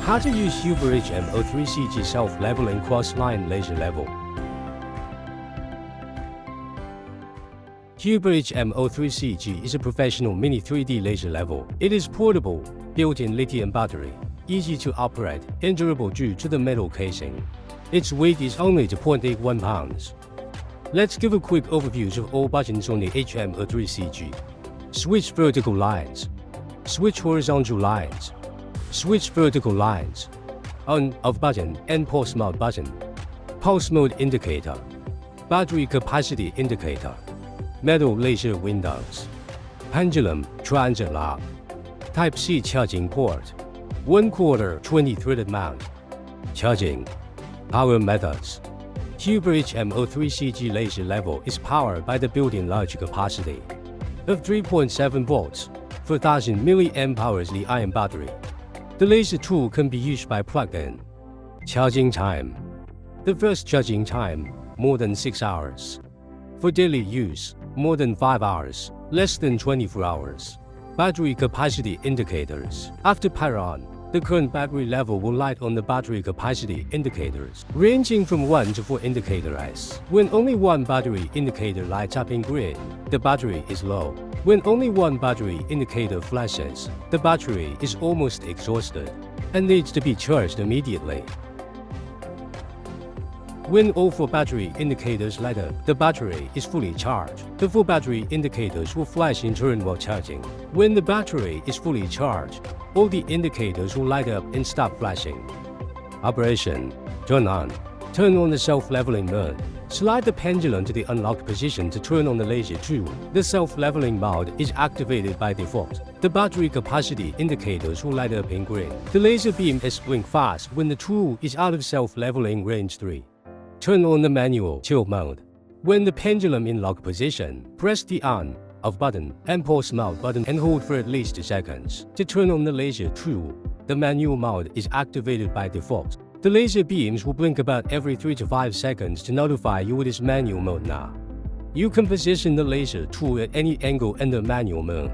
How to use Huepar HM03CG self-leveling cross-line laser level. Huepar HM03CG is a professional mini 3D laser level. It is portable, built-in lithium battery, easy to operate, and durable due to the metal casing. Its weight is only 2.81 pounds. Let's give a quick overview of all buttons on the HM03CG. Switch vertical lines. Switch horizontal lines. Switch vertical lines. On/off button and pulse mode button. Pulse mode indicator. Battery capacity indicator. Metal laser windows. Pendulum transit lock. Type-C charging port. 1/4 20-threaded mount. Charging. Power methods. Huepar HM03CG laser level is powered by the built-in large capacity of 3.7 volts, 4000 mAh lithium battery. The laser tool can be used by plug-in. Charging time. The first charging time, more than 6 hours. For daily use, more than 5 hours, less than 24 hours. Battery capacity indicators. After power on, the current battery level will light on the battery capacity indicators, ranging from 1 to 4 indicators. When only one battery indicator lights up in green, the battery is low. When only one battery indicator flashes, the battery is almost exhausted and needs to be charged immediately. When all 4 battery indicators light up, the battery is fully charged. The 4 battery indicators will flash in turn while charging. When the battery is fully charged, all the indicators will light up and stop flashing. Operation. Turn on. Turn on the self-leveling mode. Slide the pendulum to the unlocked position to turn on the laser tool. The self-leveling mode is activated by default. The battery capacity indicators will light up in green. The laser beam is blink fast when the tool is out of self-leveling range 3. Turn on the manual tilt mode. When the pendulum in lock position, press the on/off button and pulse mode button and hold for at least seconds. To turn on the laser tool, the manual mode is activated by default. The laser beams will blink about every 3 to 5 seconds to notify you it is manual mode now. You can position the laser tool at any angle in the manual mode.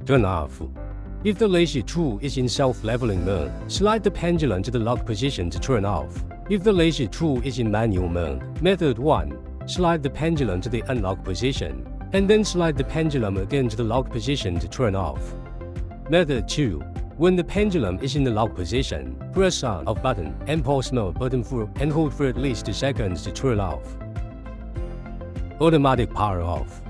Turn off. If the laser tool is in self-leveling mode, slide the pendulum to the lock position to turn off. If the laser tool is in manual mode, method 1, slide the pendulum to the unlock position, and then slide the pendulum again to the lock position to turn off. Method 2, when the pendulum is in the lock position, press on/off button and pulse mode button and hold for at least 2 seconds to turn off. Automatic power off.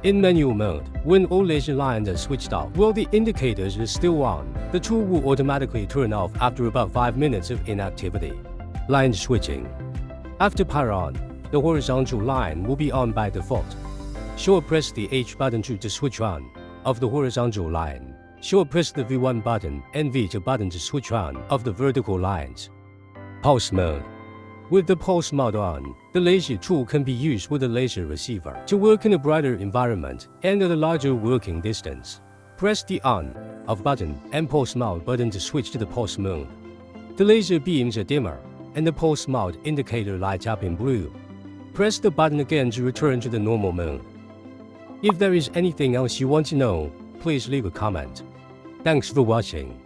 In manual mode, when all laser lines are switched off while the indicators are still on, the tool will automatically turn off after about 5 minutes of inactivity. Line switching. After power on, the horizontal line will be on by default. Short press the H button to switch on of the horizontal line. Short press the V1 button and V2 button to switch on of the vertical lines. Pulse mode. With the pulse mode on, the laser tool can be used with a laser receiver to work in a brighter environment and at a larger working distance. Press the on/off button and pulse mode button to switch to the pulse mode. The laser beams are dimmer, and the pulse mode indicator lights up in blue. Press the button again to return to the normal mode. If there is anything else you want to know, please leave a comment. Thanks for watching.